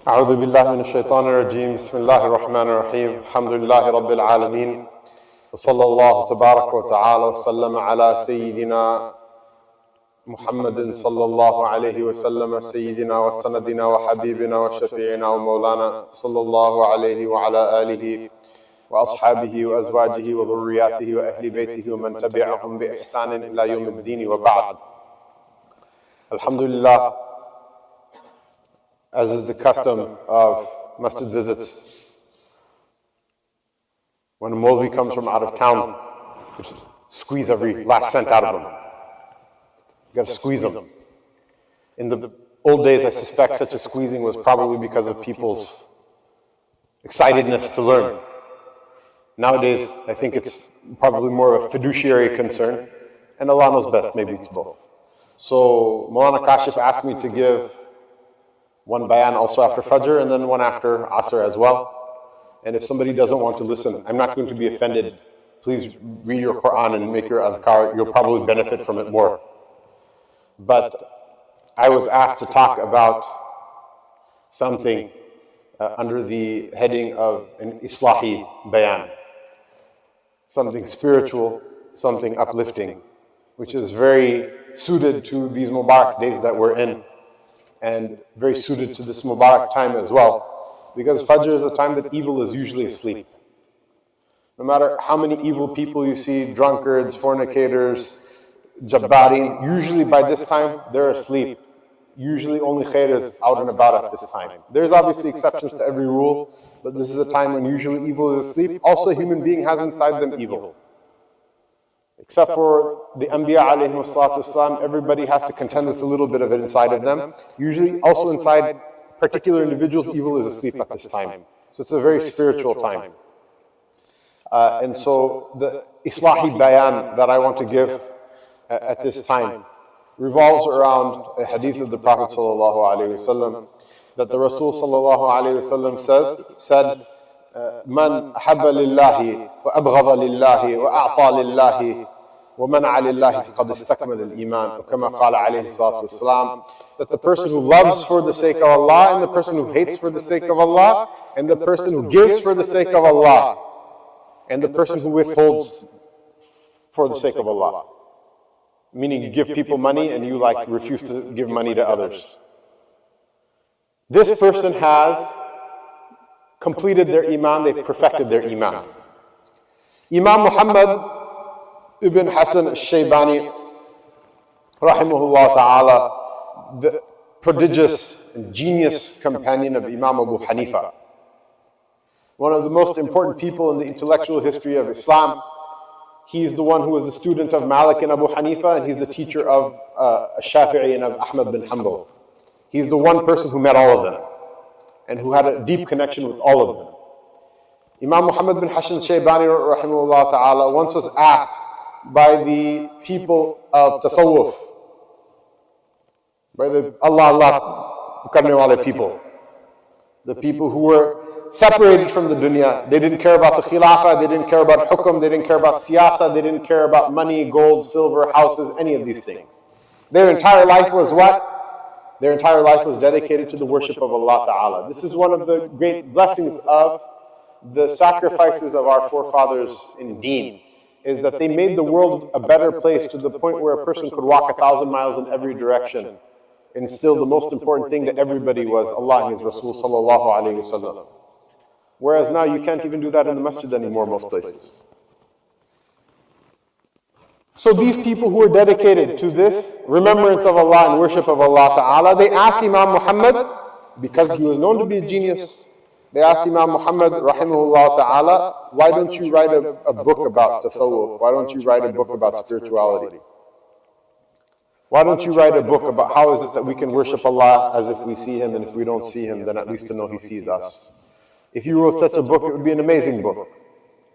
أعوذ بالله من الشيطان الرجيم بسم الله الرحمن الرحيم الحمد لله رب العالمين وصلى الله تبارك وتعالى وسلم على سيدنا محمد صلى الله عليه وسلم سيدنا وسندنا وحبيبنا وشفيعنا ومولانا صلى الله عليه وعلى آله وأصحابه وأزواجه وذرياته وأهل بيته ومن تبعهم بإحسان إلى يوم الدين وبعد. Alhamdulillah, as is the custom of masjid visits, when a Maulvi comes from out of town, you just squeeze every last cent out of him. You got to squeeze them. In the old days, I suspect such a squeezing was probably because of people's excitedness to learn. Nowadays, I think it's probably more of a fiduciary concern, and Allah knows best, maybe it's both. So Maulana Kashif asked me to give one bayan also after Fajr and then one after Asr as well. And if somebody doesn't want to listen, I'm not going to be offended. Please read your Quran and make your adhkar. You'll probably benefit from it more. But I was asked to talk about something under the heading of an Islahi bayan. Something spiritual, something uplifting, which is very suited to these Mubarak days that we're in, and very suited to this Mubarak time as well, because Fajr is a time that evil is usually asleep. No matter how many evil people you see, drunkards, fornicators, jabbarin, usually by this time they're asleep. Usually only khair is out and about at this time. There's obviously exceptions to every rule, but this is a time when usually evil is asleep. Also, a human being has inside them evil. Except for the Anbiya alayhimu salatu wasalam, everybody has to contend with a little bit of it inside of them. Usually also inside particular individuals, evil is asleep at this time. So it's a very spiritual time. And so the Islahi bayan that I want to give at this time revolves around a hadith of the Prophet sallallahu alaihi wasallam, that the Rasul sallallahu alaihi wasallam said, من أحب لله وأبغض لله وأعطى لله ومنع لله فقد استكمل الإيمان وكما قال عليه الصلاة والسلام, that the person who loves for the sake of Allah and the person who hates for the sake of Allah and the person who gives for the sake of Allah and the person who withholds for the sake of Allah, meaning you give people money and you refuse to give money to others, this person has completed their iman, they've perfected their iman. Imam Muhammad ibn Hassan al-Shaybani, rahimahullah ta'ala, the prodigious and genius companion of Imam Abu Hanifa, one of the most important people in the intellectual history of Islam. He's the one who was the student of Malik and Abu Hanifa, and he's the teacher of Shafi'i and of Ahmad bin Hanbal. He's the one person who met all of them and who had a deep connection with all of them. Imam Muhammad bin Hassan Shaybani rahimahullah ta'ala once was asked by the people of Tasawwuf, by the Allah karne wale people, the people who were separated from the dunya. They didn't care about the khilafah, they didn't care about hukum, they didn't care about siyasa, they didn't care about money, gold, silver, houses, any of these things. Their entire life was what? Their entire life was dedicated to the worship of Allah Ta'ala. This is one of the great blessings of the sacrifices of our forefathers in Deen, is that they made the world a better place to the point where a person could walk 1,000 miles in every direction. And still the most important thing to everybody was Allah and His Rasul sallallahu alayhi wasallam. Whereas now you can't even do that in the masjid anymore most places. So these people who are dedicated to this remembrance of Allah and worship of Allah Ta'ala, they asked Imam Muhammad, because he was known to be a genius, they asked Imam Muhammad rahimahullah Ta'ala, why don't you write a book about tasawwuf? Why don't you write a book about spirituality? Why don't you write a book about how is it that we can worship Allah as if we see Him, and if we don't see Him, then at least to know He sees us? If you wrote such a book, it would be an amazing book.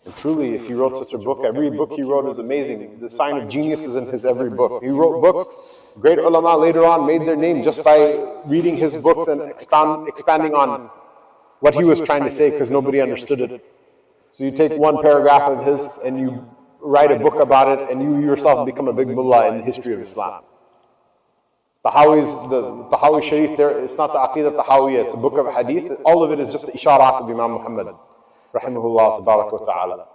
And truly, if he wrote such a book, every book he wrote is amazing. The sign of genius is in his every book. He wrote books. Great ulama later on made their name just by reading his books and expanding on what he was trying to say, because nobody understood it. So you take one paragraph of his and you write a book about it, and you yourself become a big mullah in the history of Islam. The Tahawi Sharif there, it's not the Aqidah Tahawiyya, it's a book of hadith. All of it is just the isharat of Imam Muhammad, rahimahullah tabarak wa ta'ala.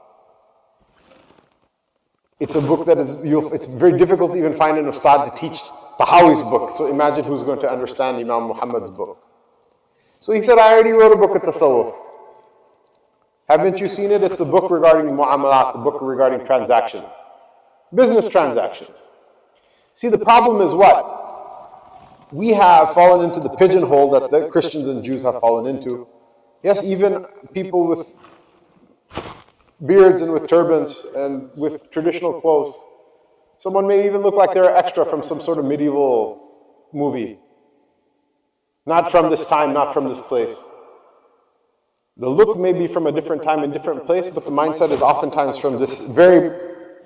It's a book that it's very difficult to even find an ustad to teach Tahawi's book. So imagine who's going to understand Imam Muhammad's book. So he said, I already wrote a book at Tasawwuf. Haven't you seen it? It's a book regarding mu'amalat, the book regarding transactions. Business transactions. See, the problem is what? We have fallen into the pigeonhole that the Christians and Jews have fallen into. Yes, even people with beards and with turbans and with traditional clothes. Someone may even look like they're extra from some sort of medieval movie. Not from this time, not from this place. The look may be from a different time and different place, but the mindset is oftentimes from this, very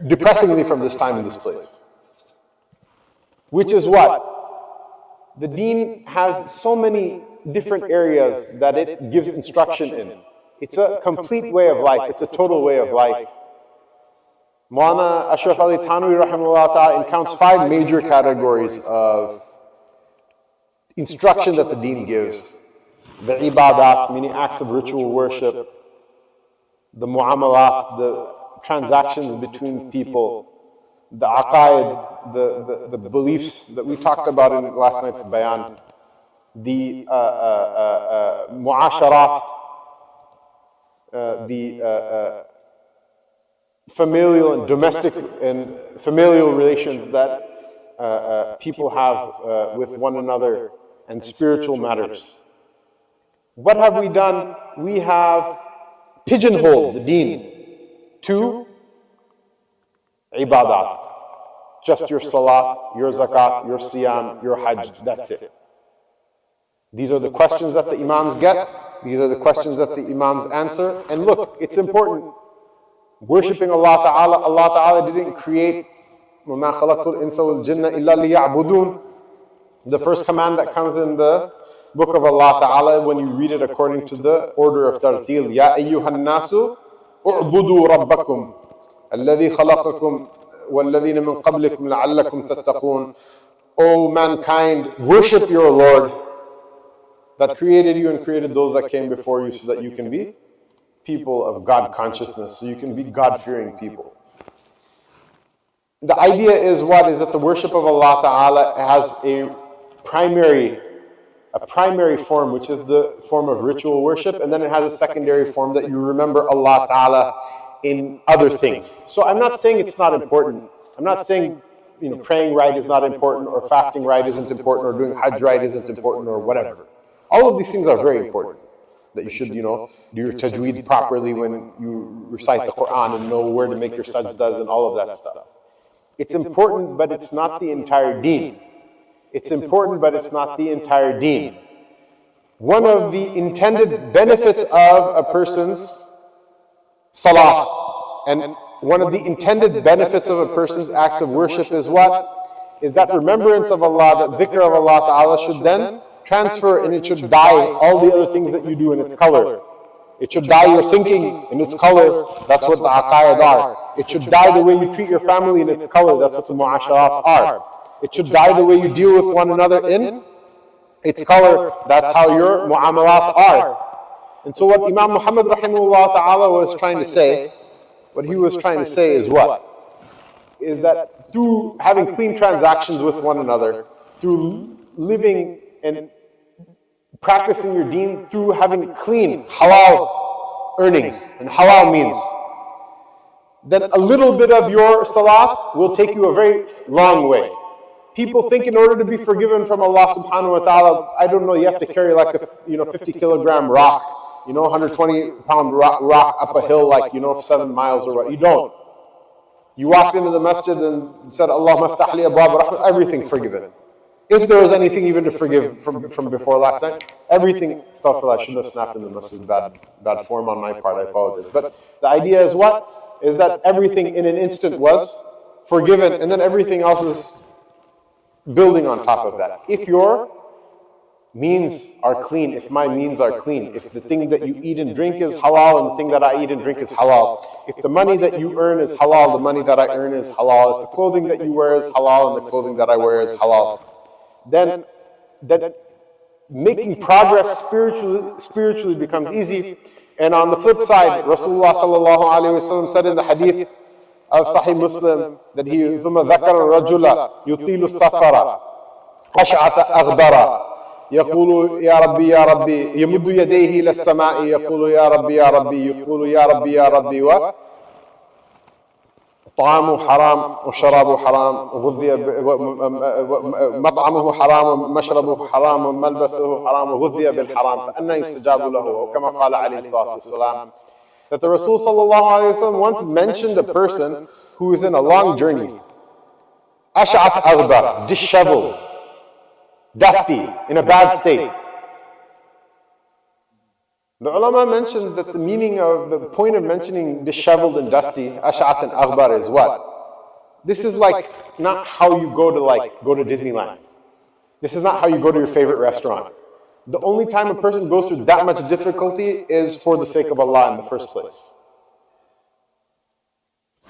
depressingly from this time and this place. Which is what? The deen has so many different areas that it gives instruction in. It's a complete way of life. It's a total way of life. Maulana Ashraf Ali Thanwi rahimahullah ta'ala counts 5 major categories of instruction that the deen gives. The ibadat, meaning acts of ritual worship. The mu'amalat, the transactions between people. The aqaid, the beliefs that we talked about in last night's bayan. The mu'asharat, the familial and domestic and familial relations that people have with one another, and spiritual matters. What have we done? We have pigeonholed the deen to ibadat. Just your salat, your zakat, your siyam, your hajj, that's it. These are the questions that the imams get. These are the questions that the imams answer. And look, it's important. Worshipping Allah Ta'ala didn't create وَمَا خَلَقْتُ الْإِنسَ وَالْجِنَّ إِلَّا لِيَعْبُدُونَ. The first command that comes in the book of Allah Ta'ala, when you read it according to the order of tartil, يَا أَيُّهَا النَّاسُ اُعْبُدُوا رَبَّكُمْ الَّذِي خَلَقَكُمْ وَالَّذِينَ مِنْ قَبْلِكُمْ لَعَلَّكُمْ تَتَّقُونَ. O mankind, worship your Lord that created you and created those that came before you, so that you can be people of God consciousness, so you can be God-fearing people. The idea is what? Is that the worship of Allah Ta'ala has a primary form, which is the form of ritual worship, and then it has a secondary form that you remember Allah Ta'ala in other things. So I'm not saying it's not important. I'm not saying praying right is not important, or fasting right isn't important, or doing hajj right isn't important, or whatever. All of these things are very important. That you should, do your tajweed properly when you recite the Quran, and know where to make your sajdas and all of that stuff. It's important, but it's not the entire deen. It's important, but it's not the entire deen. One of the intended benefits of a person's salat, and one of the intended benefits of a person's acts of worship is what? Is that remembrance of Allah, that dhikr of Allah Ta'ala should then transfer, and it should dye all the other things that you do in its color. It should dye your thinking in its color. That's what the aqaid are. It should dye the way you treat your family in its color. That's what the mu'asharat are. It should dye the way you deal with one another in its color. That's how your mu'amalat are. And so what Imam Muhammad rahimahullah ta'ala was trying to say, what he was trying to say is what? Is that through having clean transactions with one another, through living and practicing your deen, through having clean, halal earnings and halal means, then a little bit of your salat will take you a very long way. People think in order to be forgiven from Allah subhanahu wa ta'ala, I don't know, you have to carry like a 50-kilogram rock, 120-pound rock up a hill like 7 miles or what. You don't. You walked into the masjid and said, Allahumma aftah li abwab rahmah, everything forgiven. If there was anything even to forgive from before last night, everything, astaghfirullah, I shouldn't have snapped in the masjid, bad form on my part, I apologize. But the idea is what? Is that everything in an instant was forgiven, and then everything else is building on top of that. If your means are clean, if my means are clean, if the thing that you eat and drink is halal and the thing that I eat and drink is halal, if the money that you earn is halal, the money that I earn is halal, if the clothing that you wear is halal and the clothing that I wear is halal, then making progress spiritually becomes easy. And on the flip side, Rasulullah sallallahu alayhi wa sallam said in the hadith of Sahih Muslim that he ثم ذكر الرجل يطيل السفر أشعث أغبر يقول يا ربي يا ربي يمد يديه إلى السماء يقول يا ربي يا ربي يقول يا ربي يا ربي طعامه حرام وشرابه حرام وغذي مطعمه حرام ومشربه حرام وملبسه حرام وغذي بالحرام فأنا يستجاب له وكما قال عليه الصلاة والسلام. That the Rasul sallallahu alayhi wa sallam once mentioned a person who is in a long journey, ash'ath aghbar, disheveled, dusty, in a bad state. The ulama mentioned that the meaning of the point of mentioning disheveled and dusty, ash'ath and aghbar, is what? This is like not how you go to Disneyland. This is not how you go to your favorite restaurant. The only time a person goes through that much difficulty is for the sake of Allah in the first place.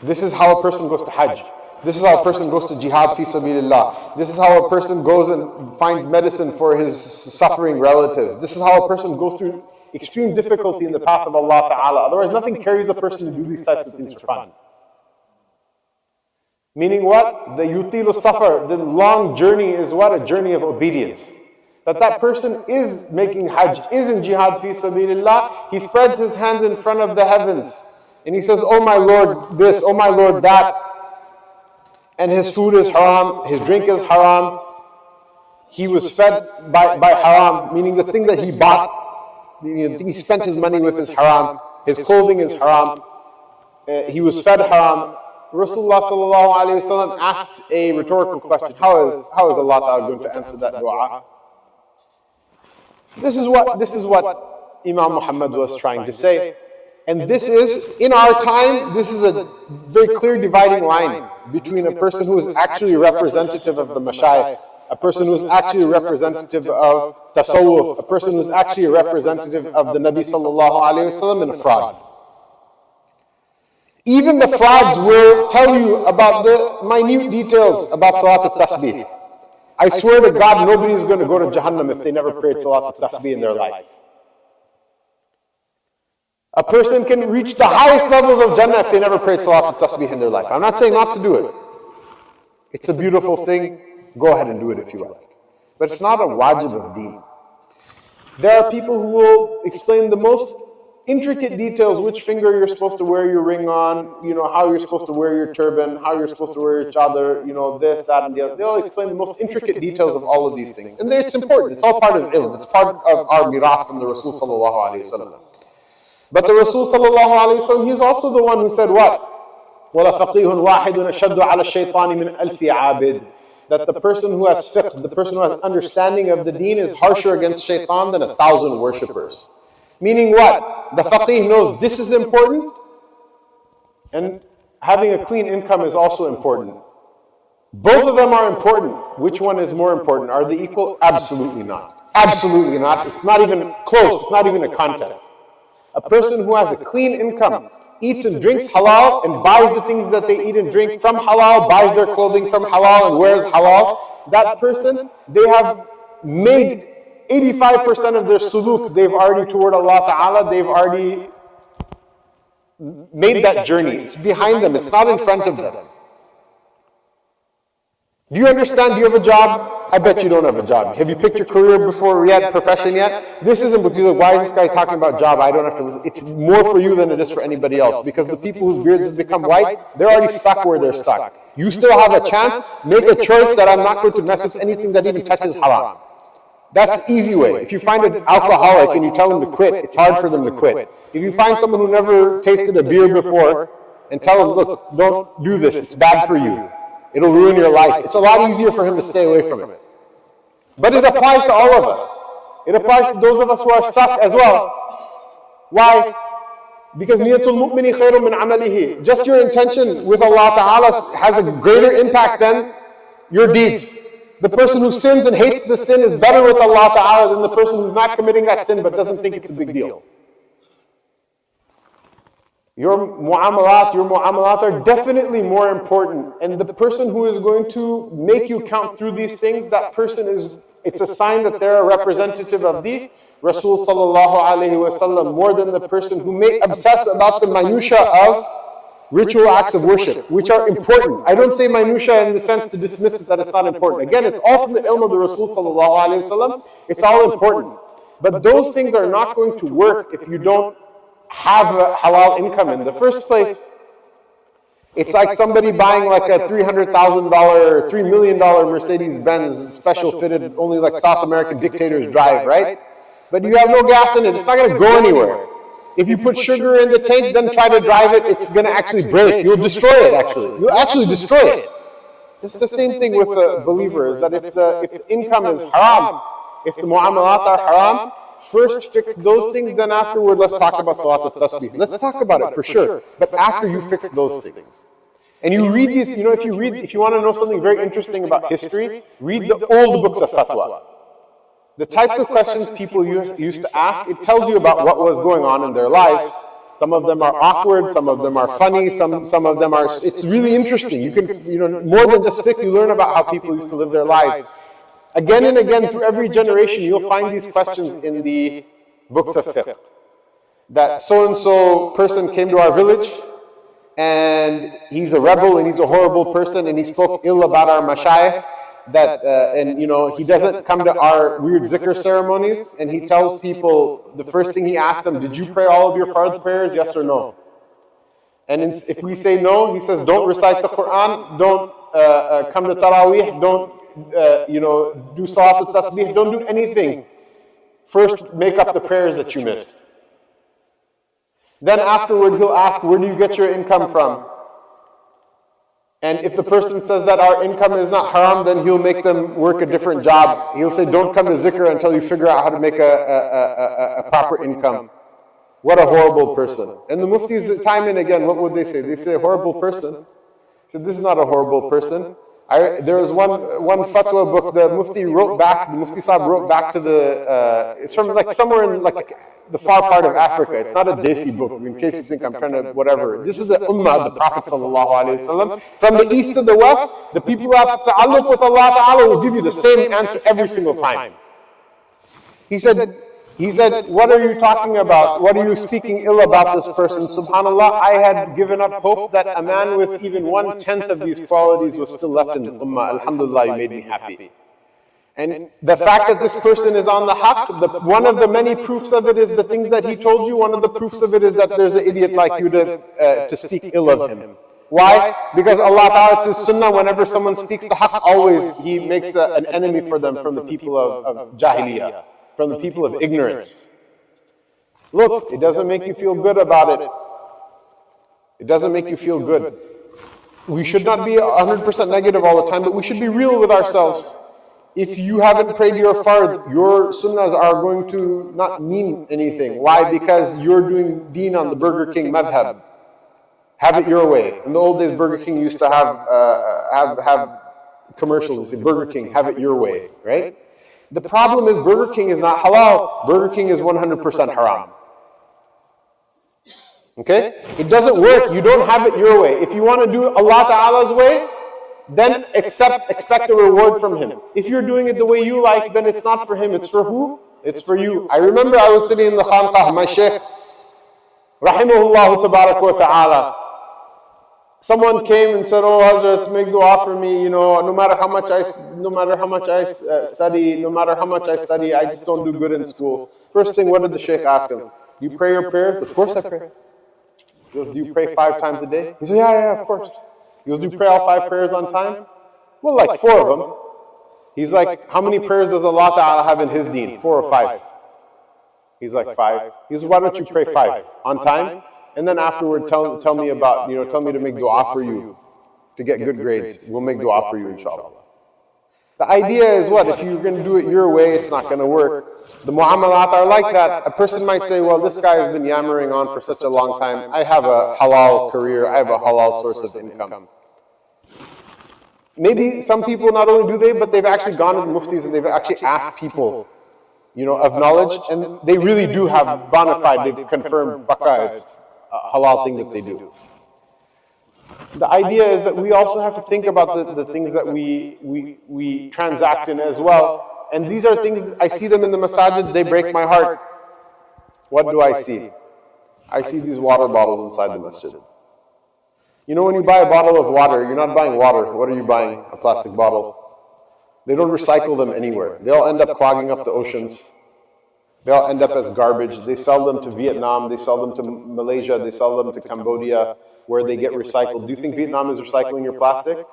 This is how a person goes to Hajj. This is how a person goes to jihad fi sabilillah. This is how a person goes and finds medicine for his suffering relatives. This is how a person goes through extreme difficulty in the path of Allah Ta'ala. Otherwise, nothing carries a person to do these types of things for fun. Meaning what? The yutilu safar, the long journey is what? A journey of obedience. That person is making hajj, is in jihad fi sabilillah. He spreads his hands in front of the heavens. And he says, oh my Lord this, oh my Lord that. And his food is haram, his drink is haram. He was fed by haram, meaning the thing that he bought, the thing he spent his money with is haram. His clothing is haram. He was fed haram. Rasulullah sallallahu alayhi wa sallam asks a rhetorical question. How is Allah Ta'ala going to answer that dua? This is what Imam Muhammad was trying to say. And this is, in our time, this is a very clear dividing line between a person who is actually representative of the mashayikh, a person who is actually representative of tasawwuf, a person who is actually a representative of the Nabi sallallahu alayhi wa sallam, and a fraud. Even the frauds will tell you about the minute details about Salat al-Tasbih. I swear to God, nobody is going to go to Jahannam if they never prayed Salat al-Tasbih in their life. A person can reach the highest levels of Jannah if they never prayed Salat al-Tasbih in their life. I'm not saying not to do it. It's a beautiful thing. Go ahead and do it if you like. But it's not a wajib of deen. There are people who will explain the most intricate details, which finger you're supposed to wear your ring on, how you're supposed to wear your turban, how you're supposed to wear your chadar, this, that, and the other. They all explain the most intricate details of all of these things. And it's important. It's all part of ilm. It's part of our mirath from the Rasul sallallahu alayhi wa sallam. But the Rasul sallallahu alayhi wa sallam, he's also the one who said what? وَلَفَقِيهٌ وَاحِدٌ أَشَدُّ عَلَى الشَّيْطَانِ مِنْ أَلْفِ عَابِدٍ. That the person who has fiqh, the person who has understanding of the deen is harsher against shaitan than 1,000 worshippers. Meaning what? The faqih knows this is important, and having a clean income is also important. Both of them are important. Which one is more important? Are they equal? Absolutely not. Absolutely not. It's not even close. It's not even a contest. A person who has a clean income, eats and drinks halal, and buys the things that they eat and drink from halal, buys their clothing from halal, and wears halal, that person, they have made 85% of their suluk, they've already toward Allah Ta'ala, they've already made that journey. It's behind them, it's not in front of them. Do you understand? Do you have a job? I bet you don't have a job. Have you picked your career before yet, profession yet? This isn't because you're like, why is this guy talking about job? I don't have to listen. It's more for you than it is for anybody else, because the people whose beards have become white, they're already stuck where they're stuck. You still have a chance. Make a choice that I'm not going to mess with anything that even touches haram. That's the easy way. If you find an alcoholic and you tell them to quit, it's hard for them to quit. If you find someone who never tasted a beer before and tell them, look, don't do this, it's bad for you. It'll ruin your life. It's a lot easier for him to stay away from it. But it applies to all of us. It applies to those of us who are stuck as well. Why? Because niyatul mu'mini khairun min amalihi. Just your intention with Allah Ta'ala has a greater impact than your deeds. The person who sins and hates the sin is better with Allah Ta'ala than the person who's not committing that sin but doesn't think it's a big deal. Your mu'amalat are definitely more important. And the person who is going to make you count through these things, that person it's a sign that they're a representative of the Rasul sallallahu alayhi wasallam, more than the person who may obsess about the minutiae of ritual acts of worship, which are important. I don't say minutiae in the sense to dismiss it that it's not important. Again, it's all from the ilm of the Rasul sallallahu alayhi wasallam. It's all important. But those things are not going to work if you don't have a halal income in the first place. It's like somebody buying like a $300,000, $3 million Mercedes-Benz special fitted, only like South American dictators drive, right? But you have no gas in it, it's not going to go anywhere. If you put sugar in the tank, then try to drive it, it's going to actually break. You'll destroy it actually. You'll actually destroy it. It's the same thing with the believer, is that if the income is haram, if the mu'amalat are haram, first fix those things, then afterward let's talk about salat al-tasbih. Let's talk about it for sure. But after you fix those things. And you read these, if you want to know something very interesting about history, read the old books of fatwa. The types of questions people used to ask, it tells you about what was going on in their lives. Some of them are awkward, some of them are funny, some of them are, it's really interesting. You can, more than just fiqh, you learn about how people used to live their lives. Again and again, through every generation, you'll find these questions in the books of fiqh. That so-and-so person came to our village, and he's a rebel, and he's a horrible person, and he spoke ill about our mashayikh, he doesn't come to our weird zikr ceremonies, and he tells people, the first thing he asks them, did you pray all of your fard prayers, yes or no? And if we say no, he says, don't recite the Quran, don't come to Taraweeh, don't do salat al-tasbih, don't do anything. First, make up the prayers that you missed. Then afterward, he'll ask, where do you get your income from? And if the person says that our income is not haram, then he'll make them work a different job. He'll say, don't come to zikr until you figure out how to make a proper income. What a horrible person. And the muftis, time and again, what would they say? They say, a horrible person. He said, this is not a horrible person. There was one fatwa book the Mufti Sahib wrote back to it's from like somewhere in like the far part of Africa. It's not a Desi book, in case you think I'm trying to whatever. This is the ummah of the Prophet sallallahu alaihi wasallam. From the east to the west, the people who have ta'alluq with Allah Ta'ala will give you the same answer every single time. He said, what are you talking about? What are you speaking ill about this person? Subhanallah, I had given up hope that a man with even 1/10 of these qualities was still left in the ummah. Alhamdulillah, you made me happy. And the fact that this person is on the haqq, one of the many proofs of it is the things that he told you. One of the proofs of it is that there's an idiot like you to speak ill of him. Why? Because Allah Ta'ala, it's His sunnah, whenever someone speaks the haqq, always He makes an enemy for them from the people of jahiliyyah, from the people of ignorance. Look, it doesn't make you feel good about it. It doesn't make you feel good. We should not be 100% negative all the time, but we should be real with ourselves. If you haven't prayed your fard, your sunnahs are going to not mean anything. Why? Because you're doing deen on the Burger King madhab. Have it your way. In the old days, Burger King used to have commercials. They say, Burger King, have it your way, right? The problem is Burger King is not halal. Burger King is 100% haram. Okay? It doesn't work. You don't have it your way. If you want to do Allah Ta'ala's way, then expect a reward from Him. If you're doing it the way you like, then it's not for Him. It's for who? It's for you. I remember I was sitting in the khanqah, my Shaykh, rahimahullah tabarak wa ta'ala. Someone came and said, "Oh, Hazrat, make dua for me. No matter how much I study, I just don't do good in school." First thing, what did the Shaykh ask him? Do you pray your prayers? Of course I pray. He goes, do you pray 5 times a day? He said, yeah, of course. He goes, do you pray all 5 prayers on time? Well, like 4 of them. He's like, how many prayers does Allah Ta'ala have in His deen? 4 or 5? He's like, 5. He says, why don't you pray 5 on time? And then afterward, tell me about, tell me to make dua for you to get good grades. We'll make dua for you, inshallah. The idea is what? If you're going to do it your way, it's not going to work. The mu'amalat are like that. A person might say, well, this guy has been yammering on for such a long time. I have a halal career. I have a halal source of income. Maybe some people, not only do they, but they've actually gone to the muftis and they've actually asked people, of knowledge, and they really do have bona fide, they've confirmed, baka, halal thing that they do. The idea is that we also have to think about the things that we transact in as well. And these are things, I see them in the masajid, they break my heart. What do I see? I see these water bottles inside the masjid. You know, when you buy a bottle of water, you're not buying water. What are you buying? A plastic bottle. They don't recycle them anywhere. They all end up clogging up the oceans. They all end up as garbage. They sell them to Vietnam. They sell them to Malaysia. They sell them to Cambodia, where they get recycled. Do you think Vietnam is recycling your plastic?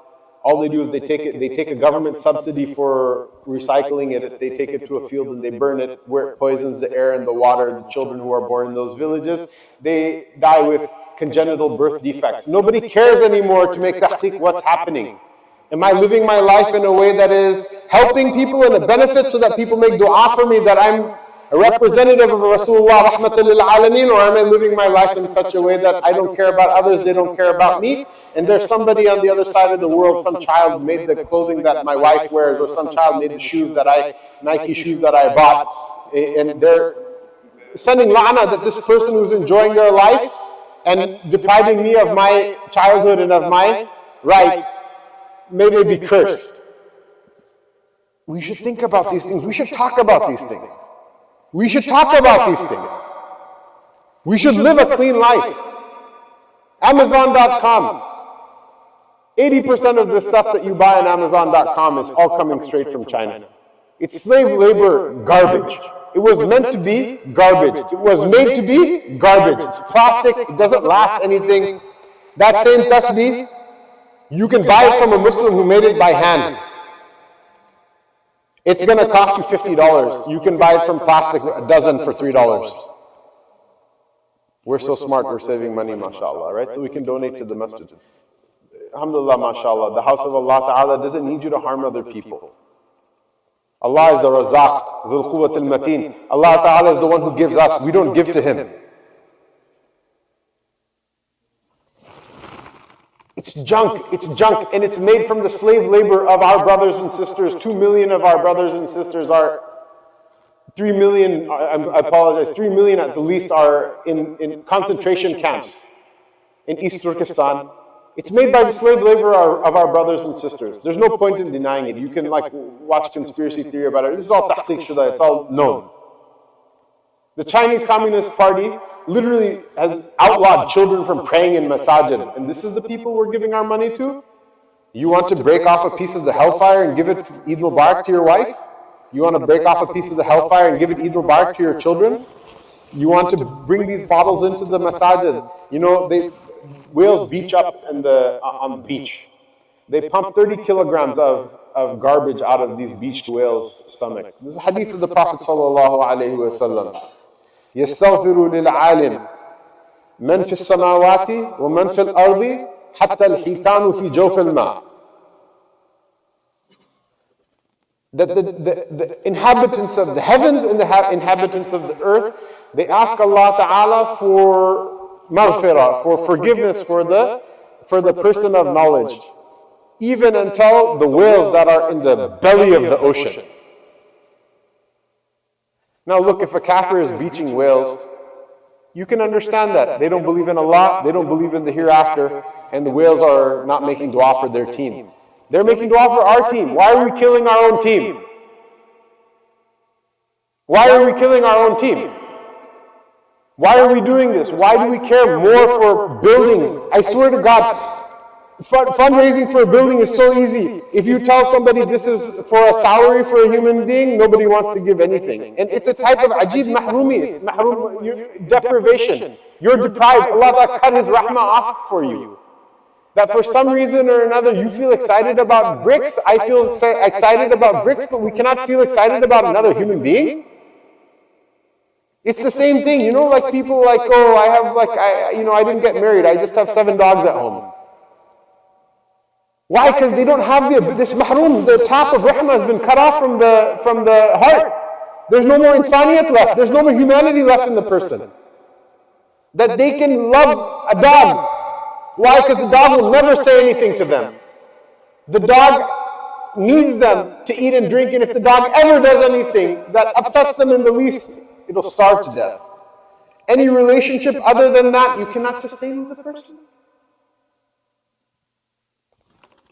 All they do is they take a government subsidy for recycling it. They take it to a field and they burn it, where it poisons the air and the water. The children who are born in those villages, they die with congenital birth defects. Nobody cares anymore to make tahqiq what's happening. Am I living my life in a way that is helping people and a benefit so that people make dua for me, that I'm a representative of Rasulullah rahmatan lil alameen, or am I living my life in such a way that I don't care about others, they don't care about me, and there's somebody on the other side of the world, some child made the clothing that my wife wears, or some child made the shoes that Nike shoes that I bought, and they're sending la'na that this person who's enjoying their life and depriving me of my childhood and of my right, may they be cursed. We should think about these things. We should talk about these things. We should talk about these things. We should live a clean life. Amazon.com. 80% of the stuff that you buy on Amazon.com is all coming straight from China. It's slave labor garbage. It was meant to be garbage. It was made to be garbage. It's plastic. It doesn't last anything. That same tasbih, you can buy it from a Muslim who made it by hand. It's going to cost you $50. You can buy it from plastic, a dozen for $3. We're so smart, we're saving money, mashallah, right? So we can donate to the masjid. Alhamdulillah, mashallah. The house of Allah Ta'ala doesn't need you to harm other people. Allah is the Razaq, Dhul Quwwat al-Mateen. Allah Ta'ala is the one who gives us. We don't give to Him. It's junk, and it's made from the slave labor of our brothers and sisters. 2 million of our brothers and sisters are, 3 million, I apologize, 3 million at the least are in concentration camps in East Turkestan. It's made by the slave labor of our brothers and sisters. There's no point in denying it. You can watch conspiracy theory about it. This is all tahqiq shuda, it's all known. The Chinese Communist Party literally has outlawed children from praying in masajid. And this is the people we're giving our money to? You want to break off a piece of the hellfire and give it Eid Mubarak to your wife? You want to break off a piece of the hellfire and give it Eid Mubarak to your children? You want to bring these bottles into the masajid? You know, whales beach up on the beach. They pump 30 kilograms of garbage out of these beached whales' stomachs. This is a hadith of the Prophet sallallahu alaihi wasallam. يستغفر للعالم من في السماوات ومن في الأرض حتى الحيتان في جوف الماء. That the inhabitants of the heavens and the inhabitants of the earth, they ask Allah Ta'ala for maghfirah, for forgiveness for the person of knowledge, even until the whales that are in the belly of the ocean. Now look, if a kafir is beaching whales, you can understand that. They don't believe in Allah, they don't believe in the hereafter, and the whales are not making dua for their team. They're making dua for our team. Why are we killing our own team? Why are we killing our own team? Why are we doing this? Why do we care more for buildings? I swear to God, fundraising for a building is so easy. If you tell somebody this is for a salary for a human being, nobody wants to give anything. And it's a type of ajib mahrumi. It's deprivation. You're deprived. Allah cut His rahmah off for you. That for some reason or another you feel excited about bricks. I feel excited about bricks, but we cannot feel excited about another human being. It's the same thing. You know, like people oh, I didn't get married. I just have 7 dogs at home. Why? Because they don't have this mahroom, the tap of rahmah has been cut off from the heart. There's no more insaniyat left. There's no more humanity left in the person. That they can love a dog. Why? Because the dog will never say anything to them. The dog needs them to eat and drink, and if the dog ever does anything that upsets them in the least, it'll starve to death. Any relationship other than that, you cannot sustain with a person.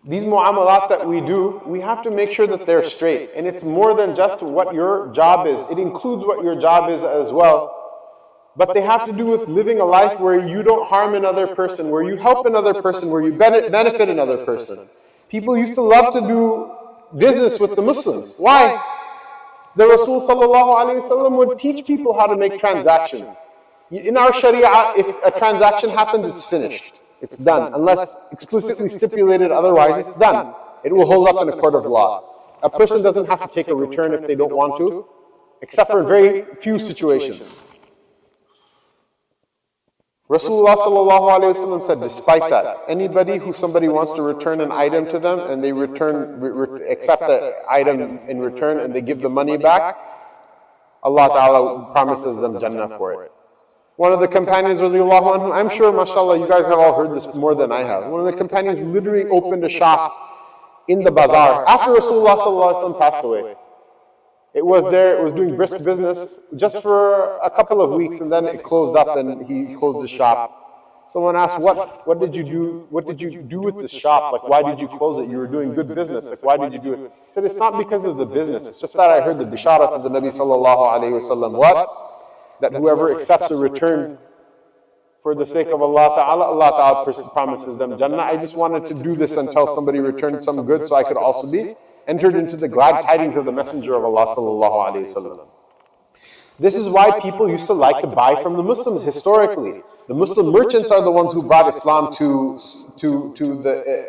These mu'amalat that we do, we have to make sure that they're straight. And it's more than just what your job is. It includes what your job is as well. But they have to do with living a life where you don't harm another person, where you help another person, where you benefit another person. People used to love to do business with the Muslims. Why? The Rasul ﷺ would teach people how to make transactions. In our Sharia, if a transaction happens, it's finished. It's done. Unless explicitly stipulated otherwise, it's done. It will hold up in a court of law. A person doesn't have to take a return if they don't want to, except for very few situations. Rasulullah ﷺ said, despite that, anybody who somebody wants to return an item to them and they accept the item in return and they give the money back, Allah Ta'ala promises them Jannah for it. One of the companions, radiallahu anhu, I'm sure, mashallah, you guys have all heard this more than I have. One of the companions literally opened a shop in the bazaar after Rasulullah ﷺ passed away. It was there, it was doing brisk business just for a couple of weeks, and then it closed up and he closed the shop. Someone asked, what did you do? What did you do with this shop? Like, why did you close it? You were doing good business. Like, why did you do it? He said, it's not because of the business. It's just that I heard the bisharat of the Nabi sallallahu alayhi wasallam. What? That whoever accepts a return for the sake of Allah Ta'ala promises them Jannah. I just wanted to do this until somebody returned some good so I could also be entered into the glad tidings of the Messenger of Allah sallallahu alayhi wasallam. This is why people used to like to buy from the Muslims historically. The Muslim merchants are the ones who brought Islam to the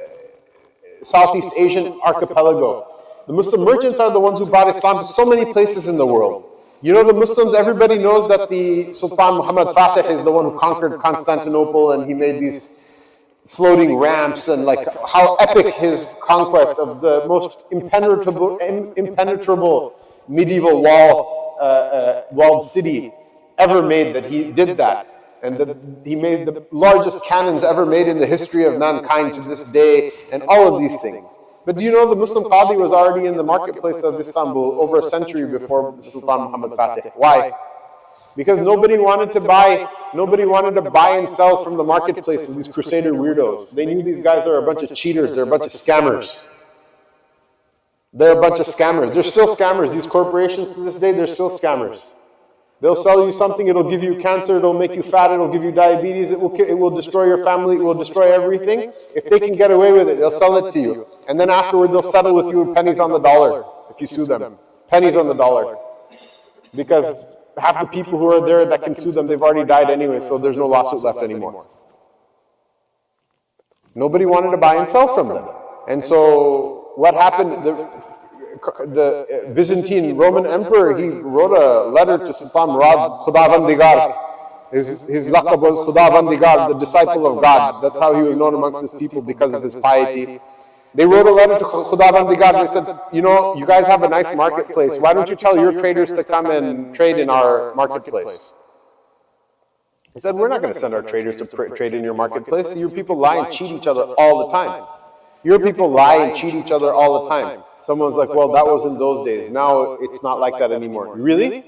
Southeast Asian archipelago. The Muslim merchants are the ones who brought Islam to so many places in the world. You know, the Muslims, everybody knows that the Sultan Muhammad Fatih is the one who conquered Constantinople, and he made these floating ramps, and like how epic his conquest of the most impenetrable medieval walled city ever made, that he did that. And that he made the largest cannons ever made in the history of mankind to this day, and all of these things. But do you know the Muslim Qadi was already in the marketplace of Istanbul over a century before Sultan Muhammad Fatih? Why? Because nobody wanted to buy and sell from the marketplace of these crusader weirdos. They knew these guys are a bunch of cheaters, they're a bunch of scammers. They're a bunch of scammers. They're still scammers. These corporations to this day, they're still scammers. They'll sell you something, it'll give you cancer, it'll make you fat, it'll give you diabetes, it will destroy your family, it will destroy everything. If they can get away with it, they'll sell it to you. And then afterward, they'll settle with you with pennies on the dollar if you sue them. Pennies on the dollar. Because half the people who are there that can sue them, they've already died anyway, so there's no lawsuit left anymore. Nobody wanted to buy and sell from them. And so what happened? The Byzantine Roman Emperor, he wrote a letter to Sultan Murad, Khudavandigar. His laqab was Khudavandigar, the disciple of God. That's how he was known amongst his people because of his piety. They wrote a letter to Khudavandigar. They said, you know, you guys have a nice marketplace. Why don't you tell your traders to come and trade in our marketplace? He said, we're not going to send our traders to trade in your marketplace. Your people lie and cheat each other all the time. Your people lie and cheat each other all the time. Someone's like, well, that was in those days. Now it's not like that anymore. Really?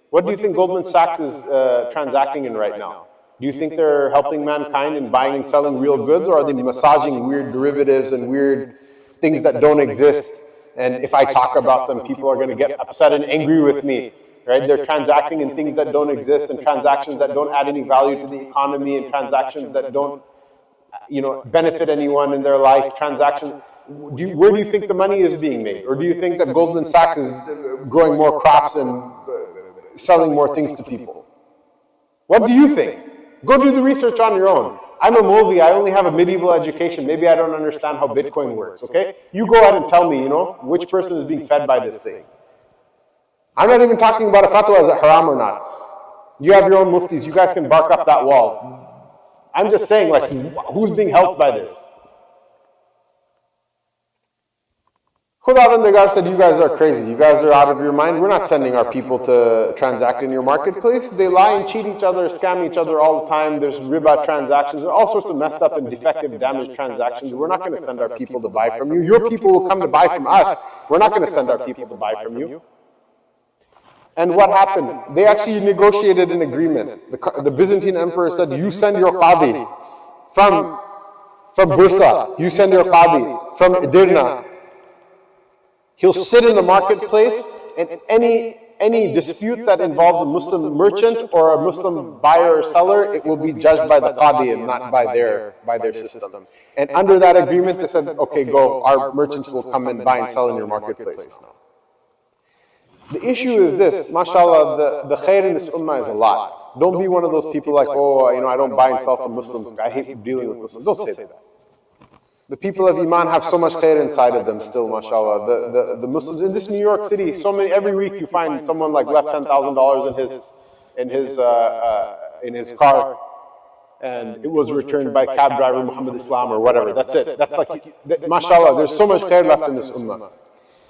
What do you think Goldman Sachs is transacting in right now? Do you think they're helping mankind in buying and selling real goods, or are they massaging weird derivatives and weird things that don't exist? And if I talk about them, people are going to get upset and angry with me. Right? They're transacting in things that don't exist, and transactions that don't add any value to the economy, and transactions that don't, benefit anyone in their life. Transactions. Where do you think the money is being made? Or do you think that Goldman Sachs is growing more crops and selling more things to people? What do you think? Go do the research on your own. I'm a Molvi, I only have a medieval education. Maybe I don't understand how Bitcoin works, okay? You go ahead and tell me, which person is being fed by this thing. I'm not even talking about a fatwa, is it haram or not? You have your own muftis, you guys can bark up that wall. I'm just saying, like, who's being helped by this? Khudavandigar said, you guys are crazy. You guys are out of your mind. We're not sending our people to transact in your marketplace. They lie and cheat each other, scam each other all the time. There's riba transactions. There's all sorts of messed up and defective, damaged transactions. We're not going to send our people to buy from you. Your people will come to buy from us. We're not going to send our people to buy from you. And what happened? They actually negotiated an agreement. The Byzantine emperor said, you send your qadi from Bursa, you send your qadi from Edirna. He'll sit in the marketplace, and any dispute that involves a Muslim merchant or a Muslim buyer or seller, it will be judged by the qadi and not by their system. And under that agreement, they said, okay, go, our merchants will come and buy and sell in your marketplace now. The issue is this, mashallah, the khair in this ummah is a lot. Don't be one of those people like, oh, I don't buy and sell from Muslims, I hate dealing with Muslims. Don't say that. The people of Iman have so much khair inside of them still, mashallah. The Muslims in this New York City, every week you find someone like left $10,000 in his car, and it was returned by cab driver Muhammad Islam or whatever. That's it. That's like, mashallah, there's so much khair left in this ummah.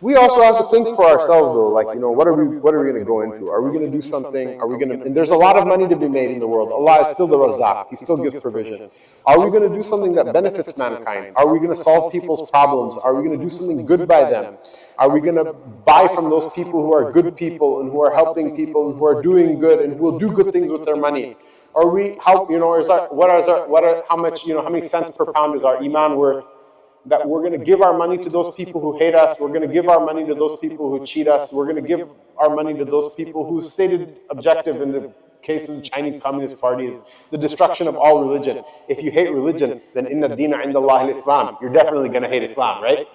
We also have to think for ourselves though, like, what are we going to go into? Are we going to do something? And there's a lot of money to be made in the world. Allah is still the Razzaq. He still gives provision. Are we going to do something that benefits mankind? Are we going to solve people's problems? Are we going to do something good by them? Are we going to buy from those people who are good people and who are helping people and who are doing good and who will do good things with their money? Are we, how many cents per pound is our iman worth? That we're going to give our money to those people who hate us, we're going to give our money to those people who cheat us, we're going to give our money to those people whose stated objective in the case of the Chinese Communist Party is the destruction of all religion. If you hate religion, then inna ad-deena inda Allah al-Islam. You're definitely going to hate Islam, right?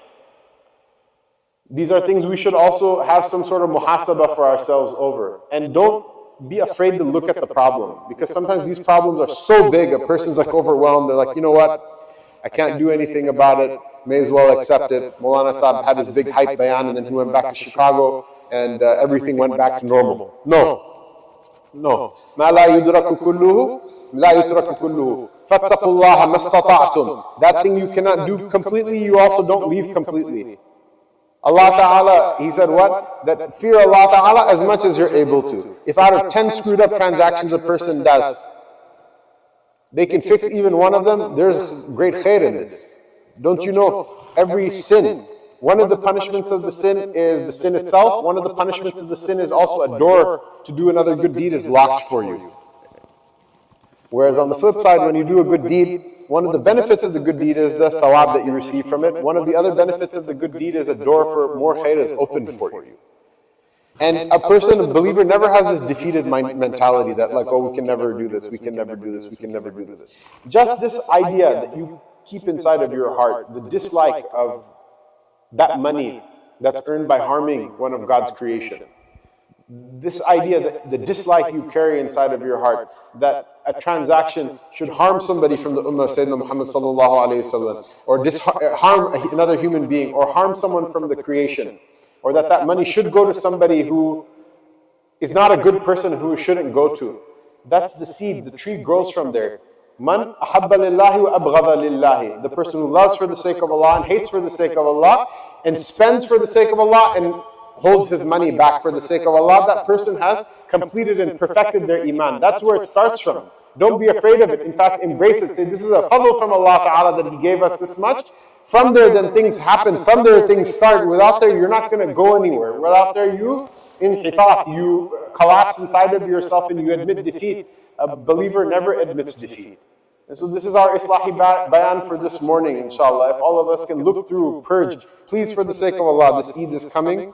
These are things we should also have some sort of muhasabah for ourselves over. And don't be afraid to look at the problem, because sometimes these problems are so big, a person's like overwhelmed, they're like, you know what? I can't do anything about it, may as well accept it. Maulana Sahib had his big hype bayan and then he went back to Chicago and everything went back to normal. No. ما لا يدرك كله لا يترك كله فاتقوا الله ما استطعتم. That thing you cannot do completely, you also don't leave completely. Allah Ta'ala, He said what? That fear Allah Ta'ala as much as you're able to. If out of 10 screwed up transactions a person does, they can fix even one of them, there's great khair in this. Don't you know, every sin, one of the punishments of the sin is the sin itself, one of the punishments of the sin is also a door to do another good deed is locked for you. Whereas on the flip side, when you do a good deed, one of the benefits of the good deed is the thawab that you receive from it. One of the other benefits of the good deed is a door for more khair is opened for you. And a person, a believer, never has this defeated mentality that like, oh, we can never do this, we can never do this, we can never do this. Just this idea that you keep inside of your heart, the dislike of that money that's earned by harming one of God's creation. This idea that the dislike you carry inside of your heart, that a transaction should harm somebody from the ummah of Sayyidina Muhammad sallallahu alayhi wa sallam, or harm another human being, or harm someone from the creation. Or that money should go to somebody who is not a good person, who it shouldn't go to. That's the seed, the tree grows from there. Man ahabba lillahi wa abghada lillahi. The person who loves for the sake of Allah and hates for the sake of Allah and spends for the sake of Allah and holds his money back for the sake of Allah, that person has completed and perfected their iman. That's where it starts from. Don't be afraid of it. In fact, embrace it. Say, this is a fadl from Allah Ta'ala that He gave us this much. From there, then things happen. From there, things start. Without there, you're not going to go anywhere. Without there, you collapse inside of yourself and you admit defeat. A believer never admits defeat. And so this is our Islahi bayan for this morning, inshallah. If all of us can look through, purge, please, for the sake of Allah, this Eid is coming.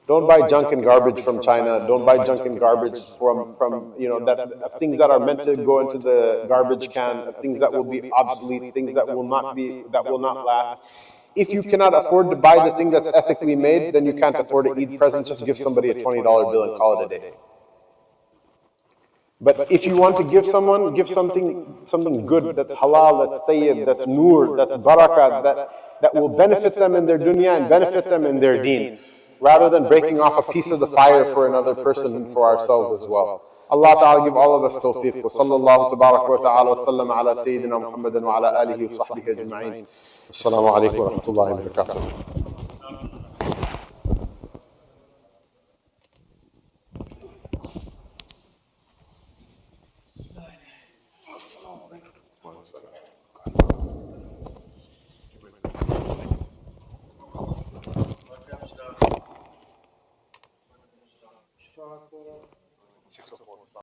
Don't buy junk and garbage from China. Don't buy junk and garbage from of things that are meant to go into the garbage can, of things that will be obsolete, things that will not last. If you cannot afford to buy the thing that's ethically made, then you can't afford to eat present. Just give somebody a $20 bill and call it a day. But if you want to give someone, give something good, that's halal, that's tayyib, that's nur, that's barakah, that will benefit them in their dunya and benefit them in their deen, rather than breaking off a piece of the fire for another person and for ourselves as well. Allah Ta'ala give all of us tawfiq. Wa sallallahu tabarak wa ta'ala wa sallam ala Sayyidina Muhammadin wa ala alihi wa sahbihi ajma'in. Assalamu alaikum wa rahmatullahi wa barakatuh.